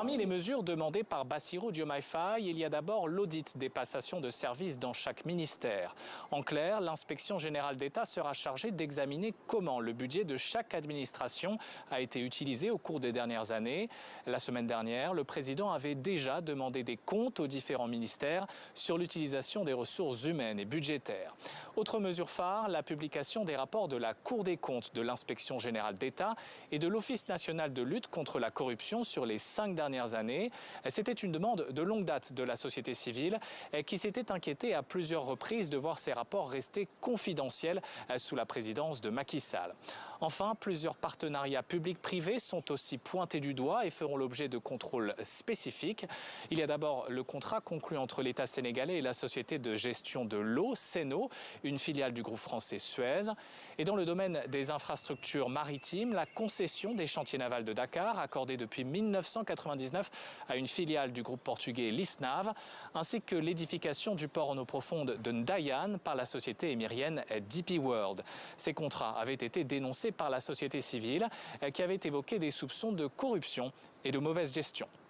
Parmi les mesures demandées par Bassirou Diomaye Faye, il y a d'abord l'audit des passations de services dans chaque ministère. En clair, l'inspection générale d'État sera chargée d'examiner comment le budget de chaque administration a été utilisé au cours des dernières années. La semaine dernière, le président avait déjà demandé des comptes aux différents ministères sur l'utilisation des ressources humaines et budgétaires. Autre mesure phare, la publication des rapports de la Cour des comptes, de l'inspection générale d'État et de l'Office national de lutte contre la corruption sur les 5 dernières années. C'était une demande de longue date de la société civile qui s'était inquiétée à plusieurs reprises de voir ces rapports rester confidentiels sous la présidence de Macky Sall. Enfin, plusieurs partenariats publics-privés sont aussi pointés du doigt et feront l'objet de contrôles spécifiques. Il y a d'abord le contrat conclu entre l'État sénégalais et la société de gestion de l'eau, Seno, une filiale du groupe français Suez. Et dans le domaine des infrastructures maritimes, la concession des chantiers navals de Dakar, accordée depuis 1999 à une filiale du groupe portugais Lisnave, ainsi que l'édification du port en eau profonde de Ndayane par la société émirienne DP World. Ces contrats avaient été dénoncés par la société civile qui avait évoqué des soupçons de corruption et de mauvaise gestion.